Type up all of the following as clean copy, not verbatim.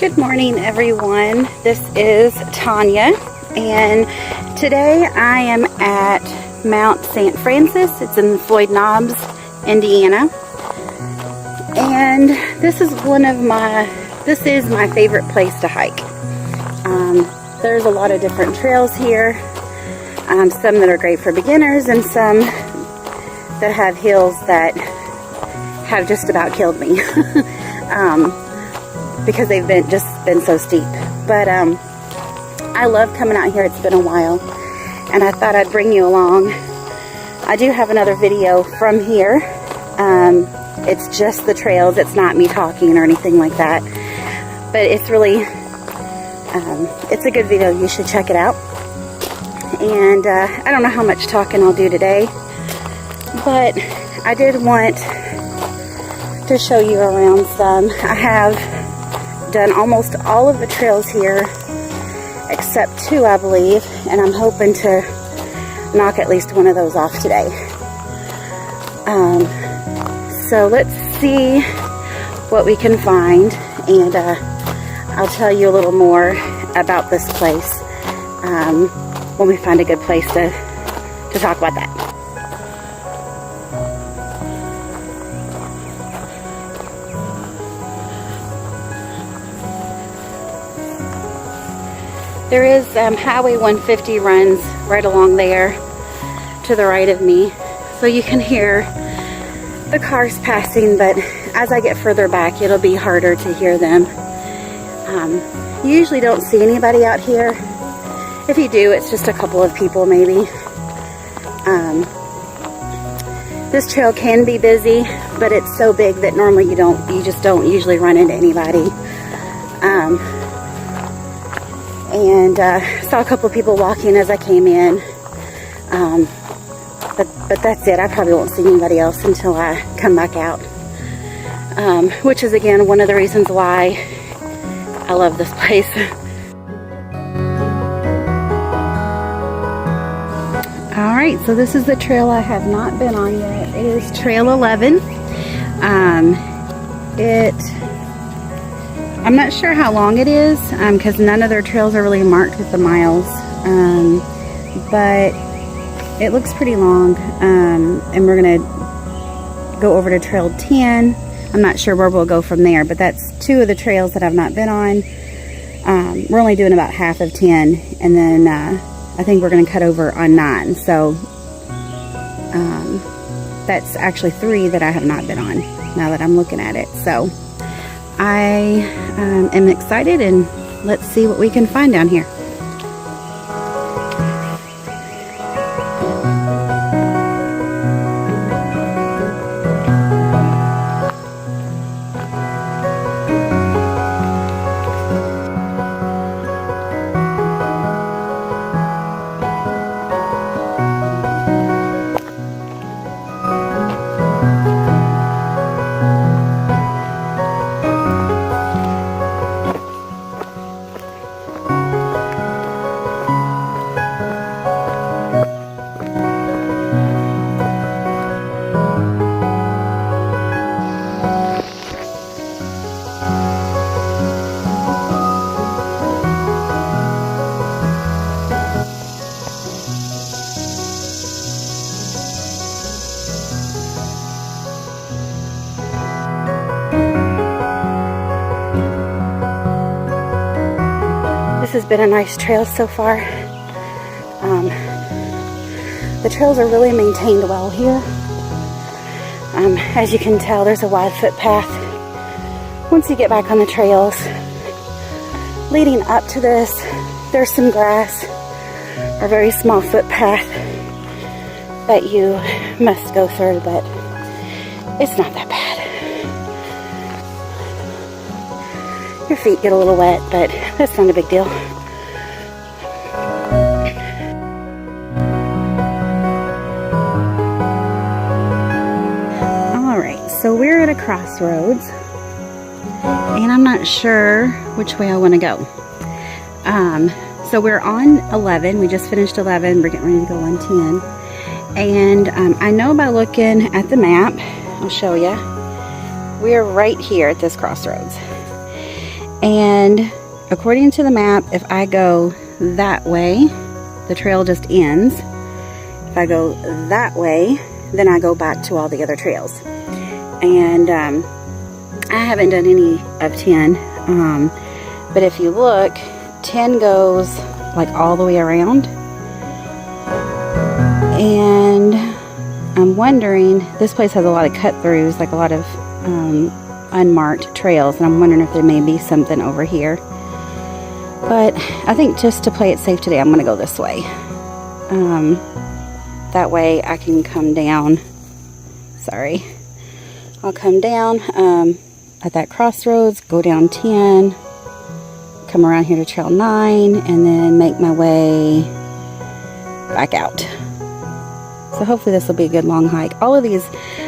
Good morning, everyone. This is Tanya, and today I am at Mount St. Francis. It's in Floyds Knobs, Indiana, and this is my favorite place to hike. There's a lot of different trails here, some that are great for beginners and some that have hills that have just about killed me because they've been so steep. But I love coming out here. It's been a while, and I thought I'd bring you along. I do have another video from here. It's just the trails. It's not me talking or anything like that, but it's really it's a good video. You should check it out. And I don't know how much talking I'll do today, but I did want to show you around some. I have done almost all of the trails here except two, I believe, and I'm hoping to knock at least one of those off today. So let's see what we can find, and I'll tell you a little more about this place when we find a good place to talk about that. There is Highway 150 runs right along there to the right of me, so you can hear the cars passing, but as I get further back it'll be harder to hear them. You usually don't see anybody out here. If you do, it's just a couple of people maybe. This trail can be busy, but it's so big that normally you just don't usually run into anybody. And saw a couple of people walking as I came in, but that's it. I probably won't see anybody else until I come back out, which is again one of the reasons why I love this place. Alright, so this is the trail I have not been on yet. It is Trail 11. I'm not sure how long it is, because none of their trails are really marked with the miles, but it looks pretty long, and we're going to go over to Trail 10. I'm not sure where we'll go from there, but that's two of the trails that I've not been on. We're only doing about half of 10, and then I think we're going to cut over on 9, so that's actually 3 that I have not been on now that I'm looking at it. So I am excited, and let's see what we can find down here. This has been a nice trail so far. The trails are really maintained well here. As you can tell, there's a wide footpath. Once you get back on the trails, leading up to this, there's some grass, a very small footpath that you must go through, but it's not that bad. Your feet get a little wet, but that's not a big deal. Alright, so we're at a crossroads, and I'm not sure which way I want to go. So we're on 11. We just finished 11. We're getting ready to go on 10. And I know by looking at the map, I'll show you, we're right here at this crossroads. And according to the map, if I go that way, the trail just ends. If I go that way, then I go back to all the other trails. And I haven't done any of 10, but if you look, 10 goes like all the way around. And I'm wondering, this place has a lot of cut throughs, like a lot of unmarked trails, and I'm wondering if there may be something over here. But I think just to play it safe today, I'm going to go this way. That way I can come down. Sorry. I'll come down at that crossroads, go down 10, come around here to trail 9, and then make my way back out. So hopefully this will be a good long hike. All of these,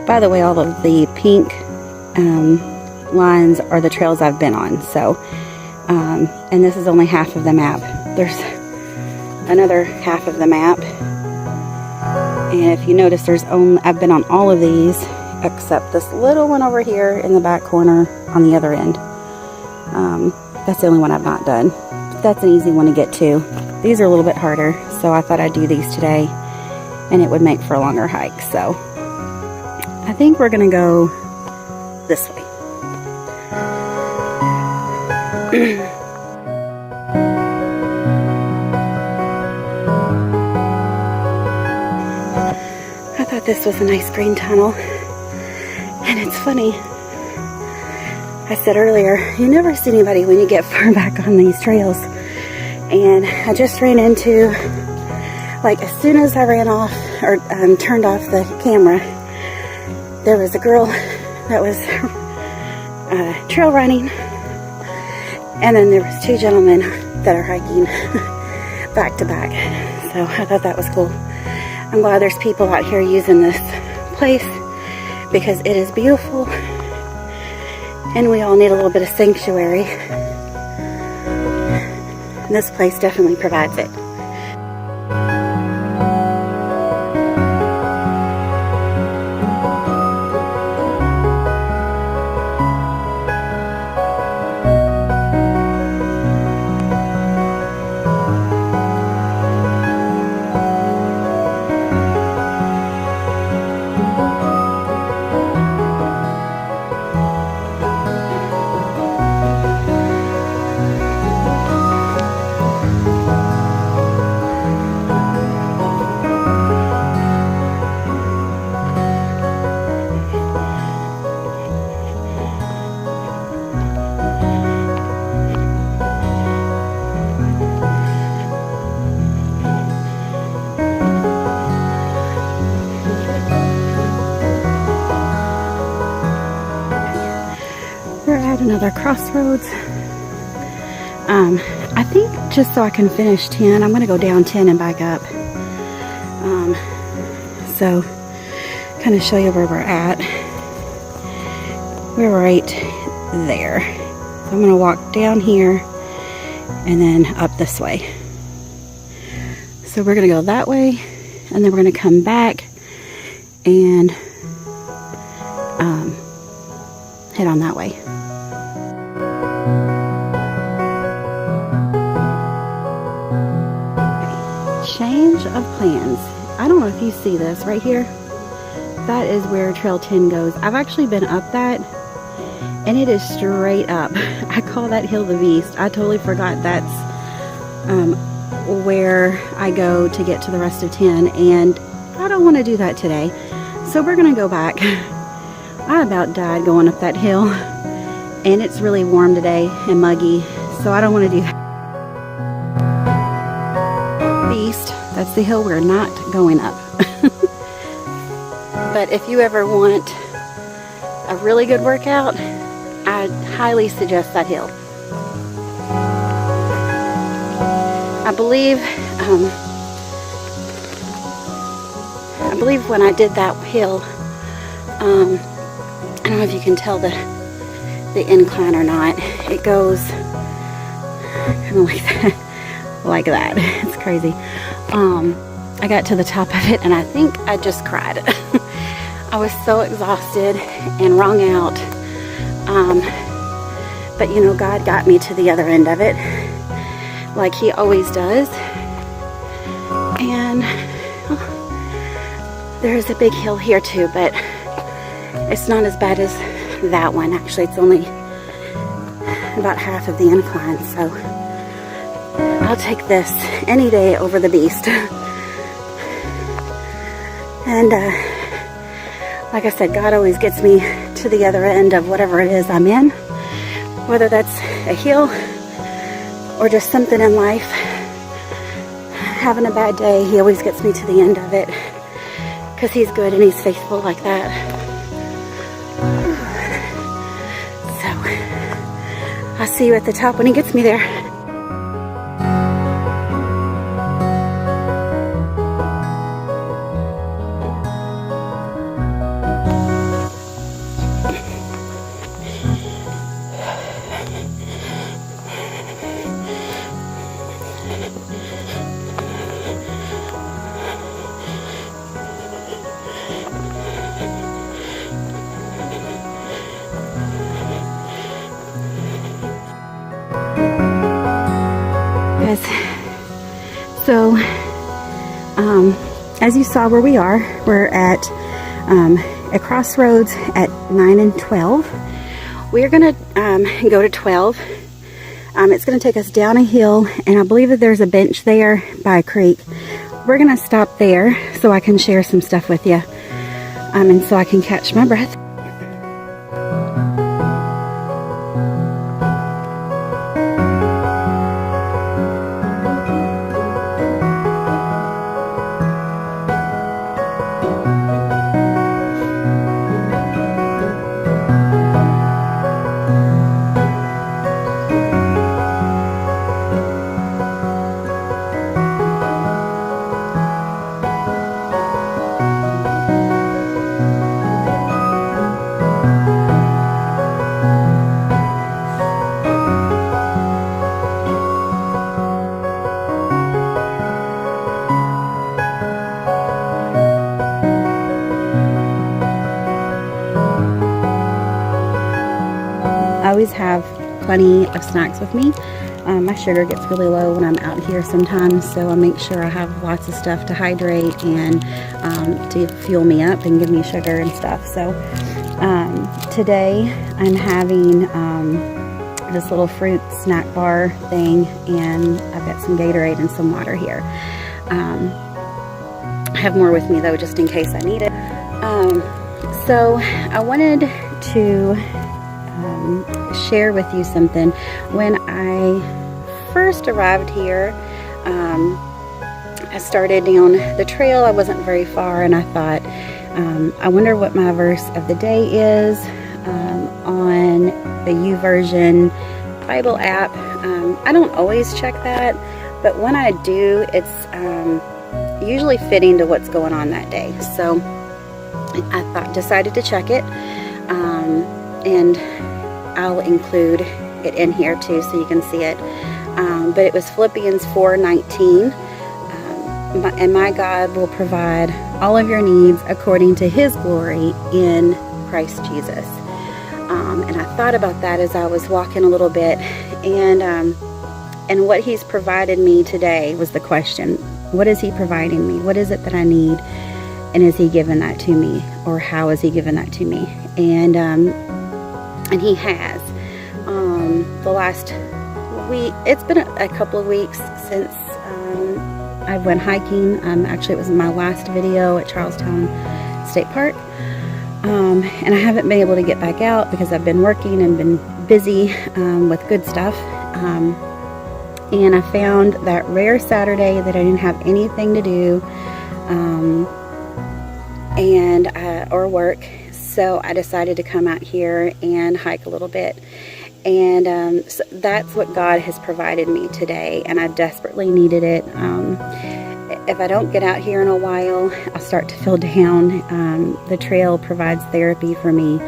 by the way, all of the pink lines are the trails I've been on. So, and this is only half of the map. There's another half of the map. And if you notice, I've been on all of these except this little one over here in the back corner on the other end. That's the only one I've not done. But that's an easy one to get to. These are a little bit harder, so I thought I'd do these today, and it would make for a longer hike. So I think we're gonna go this way. I thought this was a nice green tunnel. And it's funny, I said earlier, you never see anybody when you get far back on these trails. And I just ran into, like, as soon as I ran off, or turned off the camera, there was a girl that was trail running. And then there was 2 gentlemen that are hiking back to back. So I thought that was cool. I'm glad there's people out here using this place, because it is beautiful and we all need a little bit of sanctuary. And this place definitely provides it. Another crossroads. I think just so I can finish 10, I'm going to go down 10 and back up. So kind of show you where we're at. We're right there. So I'm going to walk down here and then up this way. So we're going to go that way, and then we're going to come back and head on that way. Change of plans. I don't know if you see this right here. That is where Trail 10 goes. I've actually been up that, and it is straight up. I call that hill the beast. I totally forgot that's where I go to get to the rest of 10, and I don't want to do that today. So we're gonna go back. I about died going up that hill, and it's really warm today and muggy, so I don't want to do that. That's the hill we're not going up. But if you ever want a really good workout, I highly suggest that hill. I believe when I did that hill, I don't know if you can tell the incline or not. It goes kind of like that. Like that. It's crazy. I got to the top of it and I think I just cried. I was so exhausted and wrung out. But you know, God got me to the other end of it, like He always does. And there's a big hill here too, but it's not as bad as that one. Actually, it's only about half of the incline, so I'll take this any day over the beast. And like I said, God always gets me to the other end of whatever it is I'm in, whether that's a hill or just something in life. Having a bad day, He always gets me to the end of it, because He's good and He's faithful like that. So I'll see you at the top when He gets me there. So, as you saw where we are, we're at a Crossroads at 9 and 12. We are going to go to 12. It's going to take us down a hill, and I believe that there's a bench there by a creek. We're going to stop there so I can share some stuff with you, and so I can catch my breath. I always have plenty of snacks with me. My sugar gets really low when I'm out here sometimes, so I make sure I have lots of stuff to hydrate and to fuel me up and give me sugar and stuff. So today I'm having this little fruit snack bar thing, and I've got some Gatorade and some water here. I have more with me though, just in case I need it. So I wanted to share with you something. When I first arrived here, I started down the trail. I wasn't very far, and I thought, I wonder what my verse of the day is on the YouVersion Bible app. I don't always check that, but when I do, it's usually fitting to what's going on that day. So I decided to check it, and I'll include it in here too so you can see it. But it was Philippians 4:19, and my God will provide all of your needs according to His glory in Christ Jesus. And I thought about that as I was walking a little bit, and what He's provided me today was the question: what is He providing me? What is it that I need? And is He giving that to me, or how is He giving that to me? And He has. The last week, it's been a couple of weeks since I went hiking. Actually, it was my last video at Charlestown State Park. And I haven't been able to get back out because I've been working and been busy with good stuff. And I found that rare Saturday that I didn't have anything to do or work. So I decided to come out here and hike a little bit. And so that's what God has provided me today, and I desperately needed it. If I don't get out here in a while, I'll start to feel down. The trail provides therapy for me,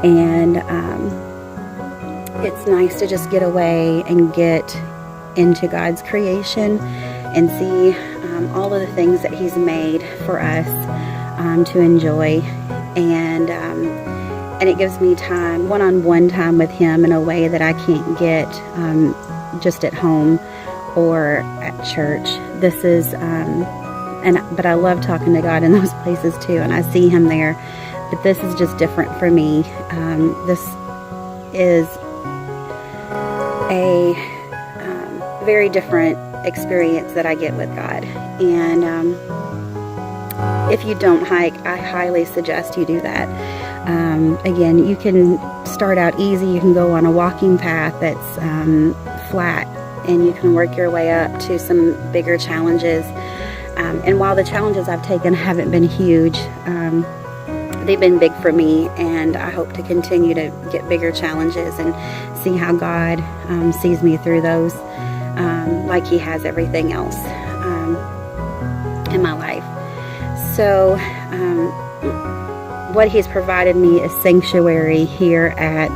and it's nice to just get away and get into God's creation and see all of the things that He's made for us to enjoy. And and it gives me time, one-on-one time with Him in a way that I can't get just at home or at church. This is, but I love talking to God in those places too, and I see Him there. But this is just different for me. This is a very different experience that I get with God. And if you don't hike, I highly suggest you do that. Again, you can start out easy. You can go on a walking path that's flat, and you can work your way up to some bigger challenges. And while the challenges I've taken haven't been huge, they've been big for me, and I hope to continue to get bigger challenges and see how God sees me through those, like He has everything else in my life. So what He's provided me is sanctuary here at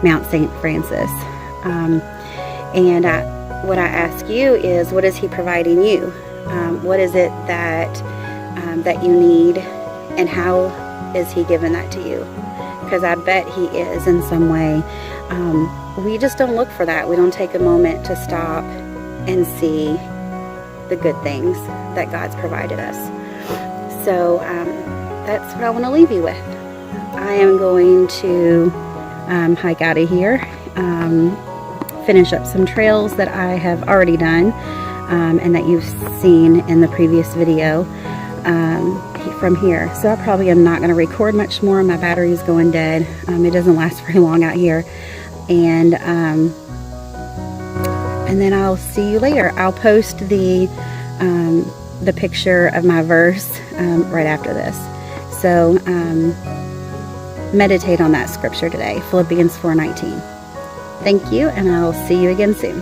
Mount St. Francis. And what I ask you is, what is He providing you? What is it that you need, and how is He giving that to you? Because I bet He is in some way. We just don't look for that. We don't take a moment to stop and see the good things that God's provided us. So that's what I want to leave you with. I am going to hike out of here, finish up some trails that I have already done, and that you've seen in the previous video from here. So I probably am not going to record much more. My battery is going dead. It doesn't last very long out here. And then I'll see you later. I'll post the picture of my verse right after this. So meditate on that scripture today, Philippians 4:19. Thank you, and I'll see you again soon.